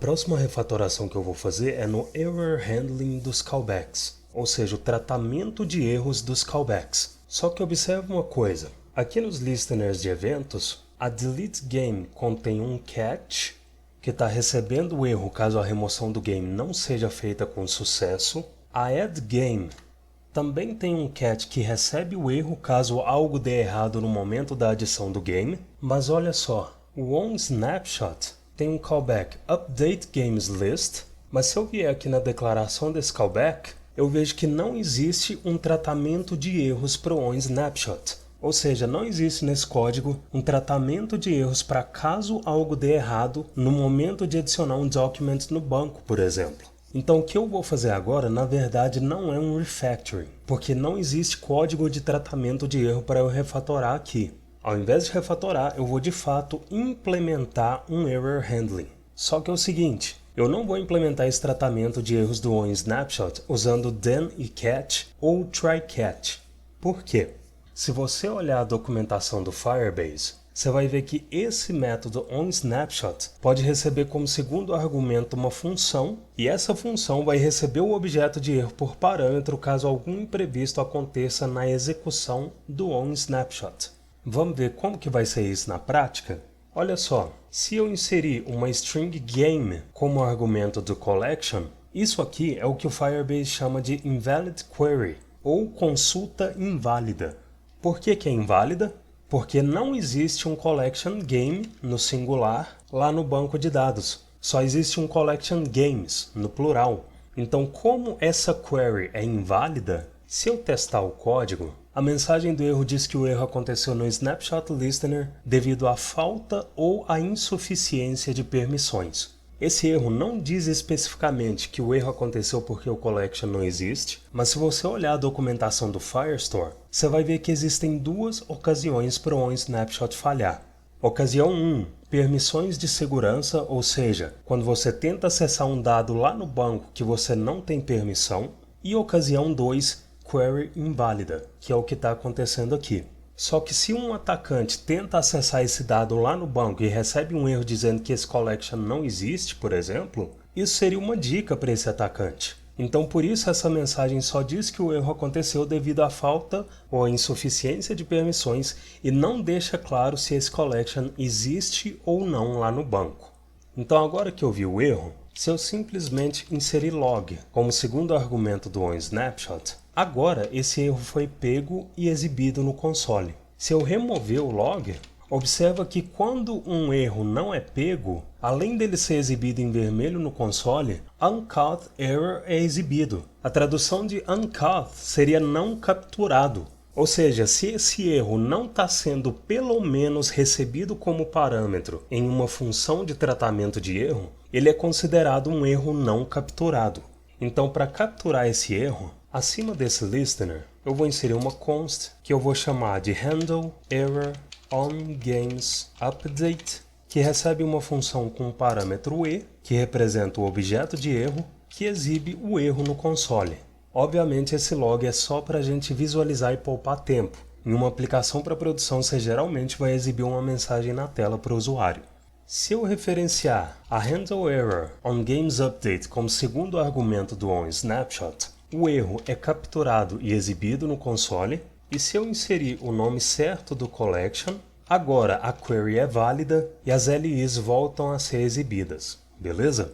próxima refatoração que eu vou fazer é no Error Handling dos callbacks, ou seja, o tratamento de erros dos callbacks. Só que observe uma coisa, aqui nos listeners de eventos, a delete game contém um catch, que está recebendo o erro caso a remoção do game não seja feita com sucesso. A add game também tem um catch que recebe o erro caso algo dê errado no momento da adição do game. Mas olha só, o onSnapshot tem um callback update games list, mas se eu vier aqui na declaração desse callback, eu vejo que não existe um tratamento de erros para o onSnapshot. Ou seja, não existe nesse código um tratamento de erros para caso algo dê errado no momento de adicionar um document no banco, por exemplo. Então o que eu vou fazer agora, na verdade, não é um refactoring, porque não existe código de tratamento de erro para eu refatorar aqui. Ao invés de refatorar, eu vou de fato implementar um Error Handling. Só que é o seguinte, eu não vou implementar esse tratamento de erros do onSnapshot usando then e catch ou try catch. Por quê? Se você olhar a documentação do Firebase, você vai ver que esse método onSnapshot pode receber como segundo argumento uma função, e essa função vai receber o objeto de erro por parâmetro caso algum imprevisto aconteça na execução do onSnapshot. Vamos ver como que vai ser isso na prática? Olha só, se eu inserir uma string game como argumento do collection, isso aqui é o que o Firebase chama de invalid query, ou consulta inválida. Por que é inválida? Porque não existe um collection game no singular lá no banco de dados. Só existe um collection games no plural. Então, como essa query é inválida, se eu testar o código, a mensagem do erro diz que o erro aconteceu no Snapshot Listener devido à falta ou à insuficiência de permissões. Esse erro não diz especificamente que o erro aconteceu porque o collection não existe, mas se você olhar a documentação do Firestore, você vai ver que existem duas ocasiões para o onSnapshot falhar. Ocasião 1, permissões de segurança, ou seja, quando você tenta acessar um dado lá no banco que você não tem permissão, e ocasião 2, query inválida, que é o que está acontecendo aqui. Só que se um atacante tenta acessar esse dado lá no banco e recebe um erro dizendo que esse collection não existe, por exemplo, isso seria uma dica para esse atacante. Então por isso essa mensagem só diz que o erro aconteceu devido à falta ou à insuficiência de permissões e não deixa claro se esse collection existe ou não lá no banco. Então agora que eu vi o erro, se eu simplesmente inserir log como segundo argumento do onSnapshot, agora esse erro foi pego e exibido no console. Se eu remover o log, observa que quando um erro não é pego, além dele ser exibido em vermelho no console, uncaught error é exibido. A tradução de uncaught seria não capturado. Ou seja, se esse erro não está sendo pelo menos recebido como parâmetro em uma função de tratamento de erro, ele é considerado um erro não capturado. Então, para capturar esse erro, acima desse listener, eu vou inserir uma const que eu vou chamar de handle error onGamesUpdate, que recebe uma função com o parâmetro e, que representa o objeto de erro, que exibe o erro no console. Obviamente esse log é só para a gente visualizar e poupar tempo. Em uma aplicação para produção você geralmente vai exibir uma mensagem na tela para o usuário. Se eu referenciar a handle error onGamesUpdate como segundo argumento do onSnapshot, o erro é capturado e exibido no console, e se eu inserir o nome certo do collection, agora a query é válida e as LIs voltam a ser exibidas, beleza?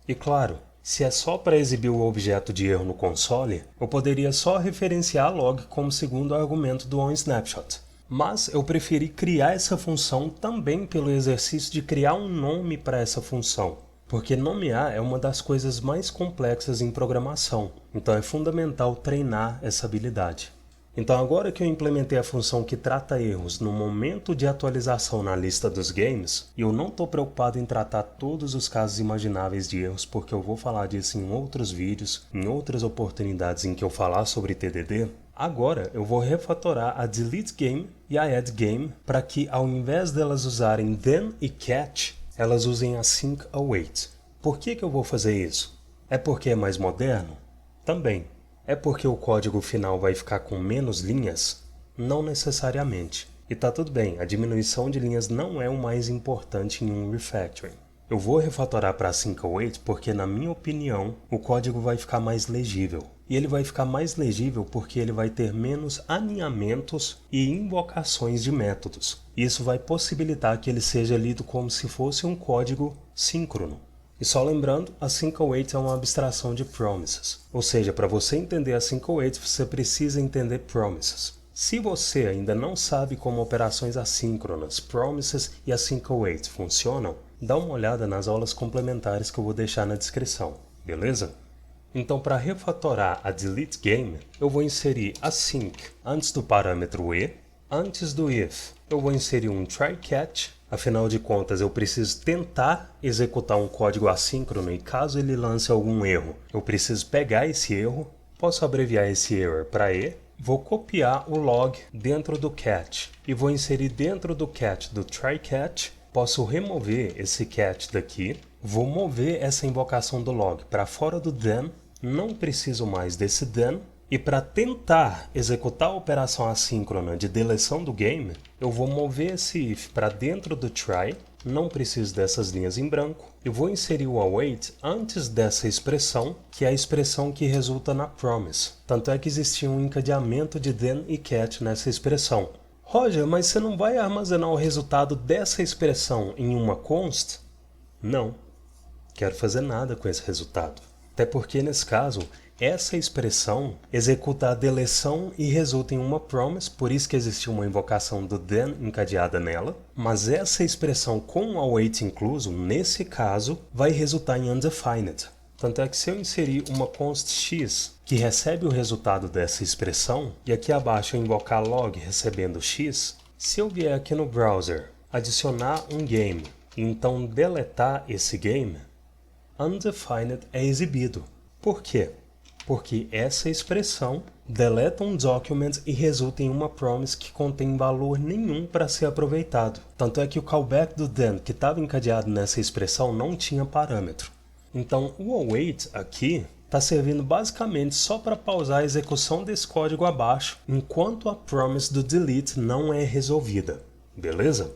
E claro, se é só para exibir o objeto de erro no console, eu poderia só referenciar a log como segundo argumento do onSnapshot. Mas eu preferi criar essa função também pelo exercício de criar um nome para essa função, porque nomear é uma das coisas mais complexas em programação, então é fundamental treinar essa habilidade. Então agora que eu implementei a função que trata erros no momento de atualização na lista dos games, e eu não estou preocupado em tratar todos os casos imagináveis de erros, porque eu vou falar disso em outros vídeos, em outras oportunidades em que eu falar sobre TDD, agora eu vou refatorar a delete game e a add game para que ao invés delas usarem then e catch, elas usem async await. Por que eu vou fazer isso? É porque é mais moderno? Também. É porque o código final vai ficar com menos linhas? Não necessariamente. E tá tudo bem, a diminuição de linhas não é o mais importante em um refactoring. Eu vou refatorar para 508 porque, na minha opinião, o código vai ficar mais legível. E ele vai ficar mais legível porque ele vai ter menos alinhamentos e invocações de métodos. Isso vai possibilitar que ele seja lido como se fosse um código síncrono. E só lembrando, a 508 é uma abstração de promises. Ou seja, para você entender a 508, você precisa entender promises. Se você ainda não sabe como operações assíncronas, promises e a 508 funcionam, dá uma olhada nas aulas complementares que eu vou deixar na descrição, beleza? Então, para refatorar a delete game, eu vou inserir async antes do parâmetro e, antes do if, eu vou inserir um try catch. Afinal de contas, eu preciso tentar executar um código assíncrono e caso ele lance algum erro, eu preciso pegar esse erro, posso abreviar esse error para e, vou copiar o log dentro do catch e vou inserir dentro do catch do try catch. Posso remover esse catch daqui, vou mover essa invocação do log para fora do then, não preciso mais desse then, e para tentar executar a operação assíncrona de deleção do game, eu vou mover esse if para dentro do try, não preciso dessas linhas em branco, e vou inserir o await antes dessa expressão, que é a expressão que resulta na promise. Tanto é que existia um encadeamento de then e catch nessa expressão. Roger, mas você não vai armazenar o resultado dessa expressão em uma const? Não. Quero fazer nada com esse resultado. Até porque, nesse caso, essa expressão executa a deleção e resulta em uma promise, por isso que existe uma invocação do then encadeada nela. Mas essa expressão com o await incluso, nesse caso, vai resultar em undefined. Tanto é que se eu inserir uma const x que recebe o resultado dessa expressão, e aqui abaixo eu invocar log recebendo x, se eu vier aqui no browser adicionar um game e então deletar esse game, undefined é exibido. Por quê? Porque essa expressão deleta um document e resulta em uma promise que contém valor nenhum para ser aproveitado. Tanto é que o callback do then que estava encadeado nessa expressão não tinha parâmetro. Então, o await aqui está servindo basicamente só para pausar a execução desse código abaixo, enquanto a promise do delete não é resolvida. Beleza?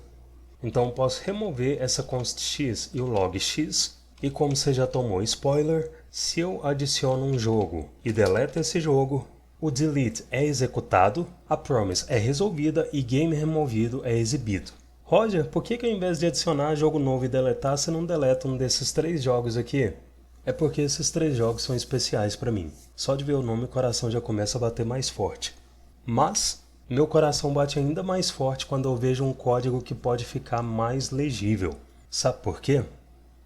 Então, eu posso remover essa const x e o log x, e como você já tomou spoiler, se eu adiciono um jogo e deleto esse jogo, o delete é executado, a promise é resolvida e game removido é exibido. Roger, por que ao invés de adicionar jogo novo e deletar, você não deleta um desses 3 jogos aqui? É porque esses 3 jogos são especiais para mim. Só de ver o nome o coração já começa a bater mais forte. Mas, meu coração bate ainda mais forte quando eu vejo um código que pode ficar mais legível. Sabe por quê?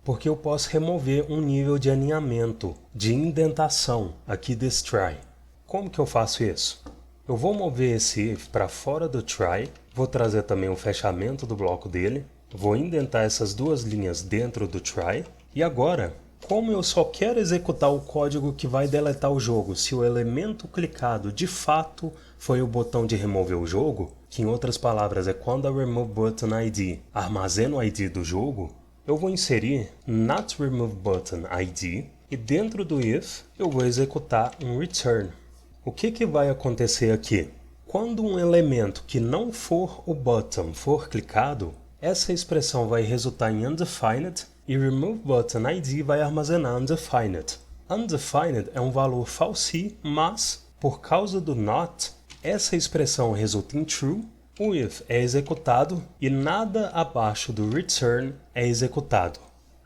Porque eu posso remover um nível de alinhamento, de indentação aqui desse try. Como que eu faço isso? Eu vou mover esse if para fora do try, vou trazer também o fechamento do bloco dele, vou indentar essas 2 linhas dentro do try, e agora, como eu só quero executar o código que vai deletar o jogo se o elemento clicado de fato foi o botão de remover o jogo, que em outras palavras é quando a remove button ID armazena o ID do jogo, eu vou inserir not remove button ID e dentro do if eu vou executar um return. O que vai acontecer aqui? Quando um elemento que não for o button for clicado, essa expressão vai resultar em undefined e remove button ID vai armazenar undefined. Undefined é um valor falsi, mas por causa do not, essa expressão resulta em true, o if é executado e nada abaixo do return é executado.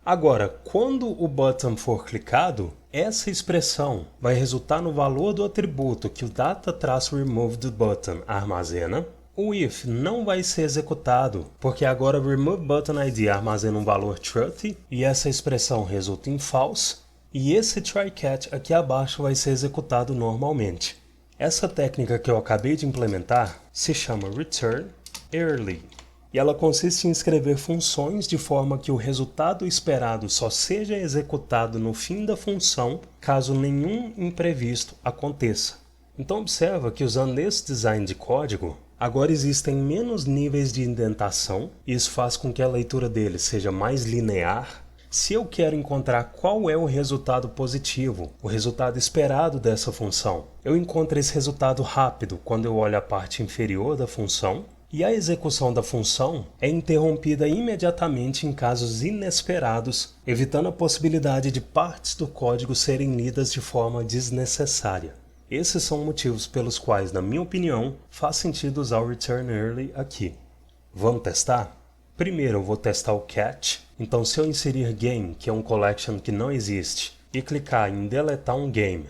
Agora, quando o button for clicado, essa expressão vai resultar no valor do atributo que o data-remove-do-button armazena. O if não vai ser executado, porque agora o remove-button-id armazena um valor truth e essa expressão resulta em false, e esse try-catch aqui abaixo vai ser executado normalmente. Essa técnica que eu acabei de implementar se chama return early. E ela consiste em escrever funções de forma que o resultado esperado só seja executado no fim da função, caso nenhum imprevisto aconteça. Então observa que usando esse design de código, agora existem menos níveis de indentação, e isso faz com que a leitura dele seja mais linear. Se eu quero encontrar qual é o resultado positivo, o resultado esperado dessa função, eu encontro esse resultado rápido quando eu olho a parte inferior da função, e a execução da função é interrompida imediatamente em casos inesperados, evitando a possibilidade de partes do código serem lidas de forma desnecessária. Esses são motivos pelos quais, na minha opinião, faz sentido usar o Return Early aqui. Vamos testar? Primeiro eu vou testar o catch, então se eu inserir game, que é um collection que não existe, e clicar em deletar um game,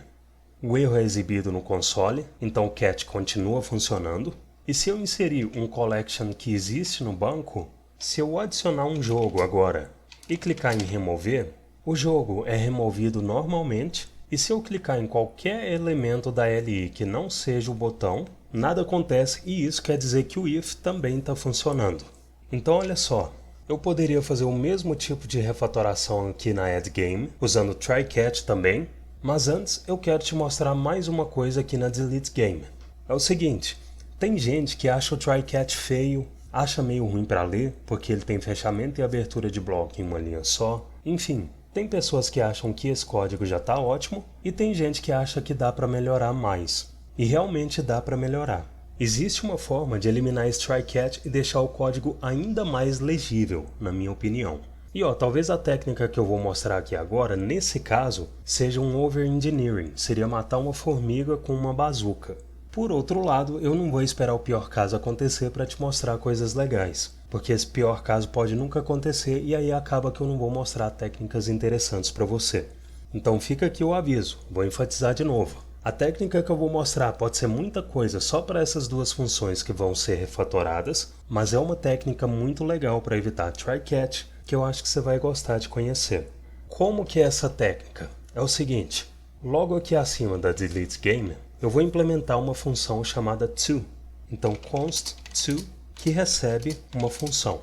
o erro é exibido no console, então o catch continua funcionando. E se eu inserir um collection que existe no banco, se eu adicionar um jogo agora e clicar em remover, o jogo é removido normalmente, e se eu clicar em qualquer elemento da LI que não seja o botão, nada acontece, e isso quer dizer que o if também está funcionando. Então olha só, eu poderia fazer o mesmo tipo de refatoração aqui na Add Game, usando Try Catch também, mas antes eu quero te mostrar mais uma coisa aqui na Delete Game. É o seguinte, tem gente que acha o Try Catch feio, acha meio ruim para ler, porque ele tem fechamento e abertura de bloco em uma linha só, enfim. Tem pessoas que acham que esse código já está ótimo, e tem gente que acha que dá para melhorar mais. E realmente dá para melhorar. Existe uma forma de eliminar esse try catch e deixar o código ainda mais legível, na minha opinião. E talvez a técnica que eu vou mostrar aqui agora, nesse caso, seja um over-engineering, seria matar uma formiga com uma bazuca. Por outro lado, eu não vou esperar o pior caso acontecer para te mostrar coisas legais, porque esse pior caso pode nunca acontecer e aí acaba que eu não vou mostrar técnicas interessantes para você. Então fica aqui o aviso, vou enfatizar de novo. A técnica que eu vou mostrar pode ser muita coisa só para essas duas funções que vão ser refatoradas, mas é uma técnica muito legal para evitar try catch que eu acho que você vai gostar de conhecer. Como que é essa técnica? É o seguinte, logo aqui acima da Delete Game, eu vou implementar uma função chamada to. Então const to, que recebe uma função.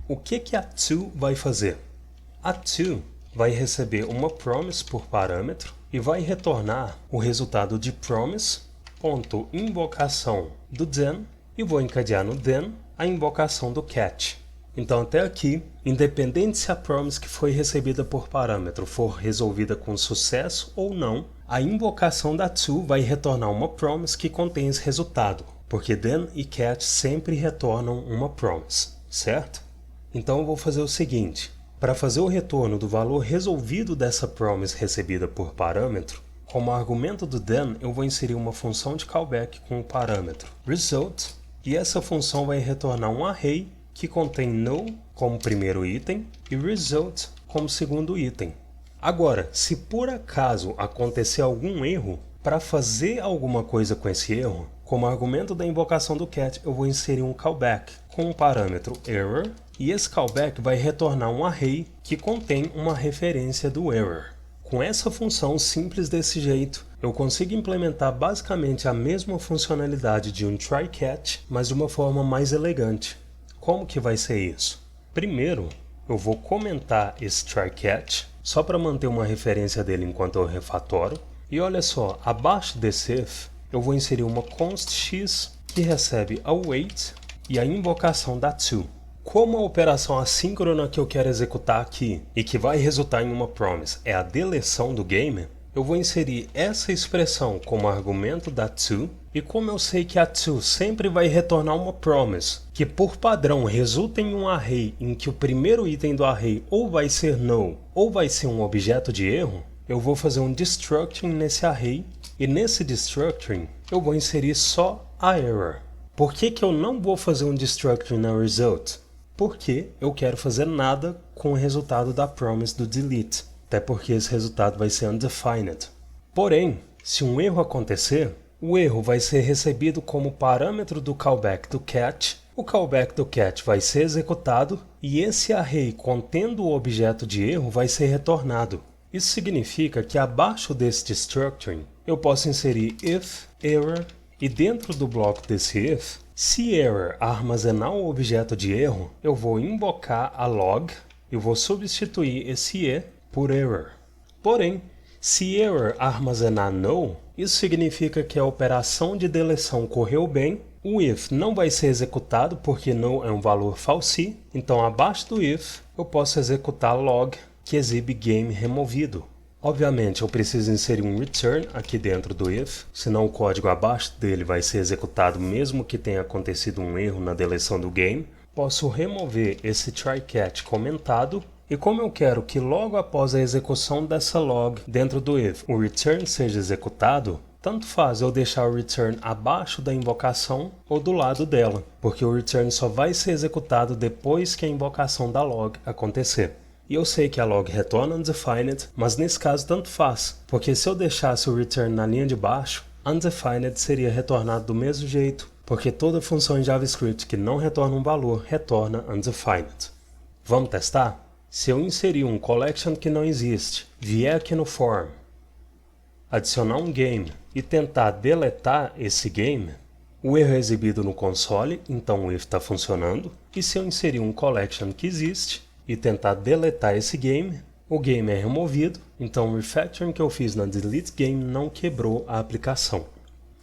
O que a to vai fazer? A to vai receber uma promise por parâmetro e vai retornar o resultado de promise.invocação do then e vou encadear no then a invocação do catch. Então até aqui, independente se a promise que foi recebida por parâmetro for resolvida com sucesso ou não, a invocação da to vai retornar uma promise que contém esse resultado, porque then e catch sempre retornam uma promise, certo? Então eu vou fazer o seguinte, para fazer o retorno do valor resolvido dessa promise recebida por parâmetro, como argumento do then eu vou inserir uma função de callback com o parâmetro result, e essa função vai retornar um array que contém no como primeiro item e result como segundo item. Agora, se por acaso acontecer algum erro, para fazer alguma coisa com esse erro, como argumento da invocação do catch, eu vou inserir um callback com o parâmetro error, e esse callback vai retornar um array que contém uma referência do error. Com essa função simples desse jeito, eu consigo implementar basicamente a mesma funcionalidade de um try catch, mas de uma forma mais elegante. Como que vai ser isso? Primeiro, eu vou comentar esse try catch, só para manter uma referência dele enquanto eu refatoro. E olha só, abaixo desse if, eu vou inserir uma const x que recebe await e a invocação da to. Como a operação assíncrona que eu quero executar aqui e que vai resultar em uma promise é a deleção do game, eu vou inserir essa expressão como argumento da to, e como eu sei que a to sempre vai retornar uma promise, que por padrão resulta em um array em que o primeiro item do array ou vai ser null ou vai ser um objeto de erro, eu vou fazer um destructuring nesse array, e nesse destructuring eu vou inserir só a error. Por que eu não vou fazer um destructuring na result? Porque eu quero fazer nada com o resultado da promise do delete, até porque esse resultado vai ser undefined. Porém, se um erro acontecer, o erro vai ser recebido como parâmetro do callback do catch, o callback do catch vai ser executado e esse array contendo o objeto de erro vai ser retornado. Isso significa que abaixo desse destructuring eu posso inserir if error e dentro do bloco desse if, se error armazenar o objeto de erro, eu vou invocar a log e vou substituir esse e por error. Porém, se error armazenar null, isso significa que a operação de deleção correu bem, o if não vai ser executado porque null é um valor falsi, então abaixo do if eu posso executar log que exibe game removido. Obviamente eu preciso inserir um return aqui dentro do if, senão o código abaixo dele vai ser executado mesmo que tenha acontecido um erro na deleção do game. Posso remover esse try-catch comentado, e como eu quero que logo após a execução dessa log dentro do if o return seja executado, tanto faz eu deixar o return abaixo da invocação ou do lado dela, porque o return só vai ser executado depois que a invocação da log acontecer. E eu sei que a log retorna undefined, mas nesse caso tanto faz, porque se eu deixasse o return na linha de baixo, undefined seria retornado do mesmo jeito, porque toda função em JavaScript que não retorna um valor retorna undefined. Vamos testar? Se eu inserir um collection que não existe, vier aqui no form, adicionar um game e tentar deletar esse game, o erro é exibido no console, então o if está funcionando, e se eu inserir um collection que existe e tentar deletar esse game, o game é removido, então o refactoring que eu fiz na delete game não quebrou a aplicação.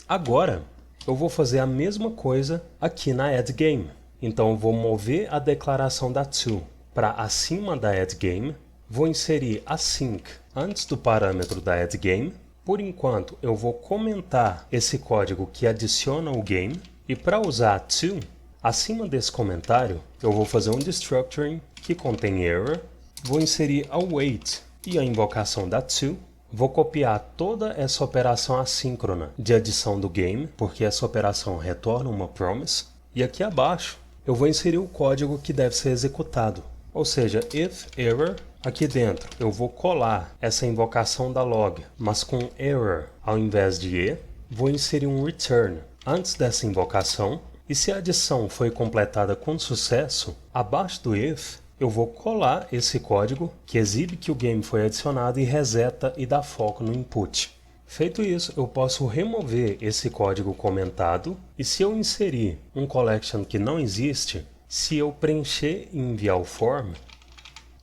Agora, eu vou fazer a mesma coisa aqui na add game. Então eu vou mover a declaração da to para acima da add game, vou inserir async antes do parâmetro da add game. Por enquanto eu vou comentar esse código que adiciona o game, e para usar a to, acima desse comentário eu vou fazer um destructuring que contém error, vou inserir await e a invocação da to, vou copiar toda essa operação assíncrona de adição do game, porque essa operação retorna uma promise, e aqui abaixo eu vou inserir o código que deve ser executado, ou seja, if error, aqui dentro eu vou colar essa invocação da log, mas com error ao invés de e, vou inserir um return antes dessa invocação, e se a adição foi completada com sucesso, abaixo do if, eu vou colar esse código que exibe que o game foi adicionado e reseta e dá foco no input. Feito isso, eu posso remover esse código comentado, e se eu inserir um collection que não existe, se eu preencher e enviar o form,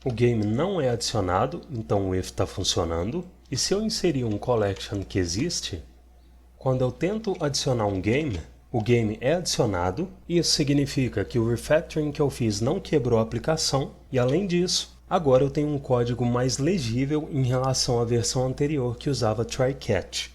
o game não é adicionado, então o if está funcionando, e se eu inserir um collection que existe, quando eu tento adicionar um game, o game é adicionado, e isso significa que o refactoring que eu fiz não quebrou a aplicação, e além disso, agora eu tenho um código mais legível em relação à versão anterior que usava try-catch.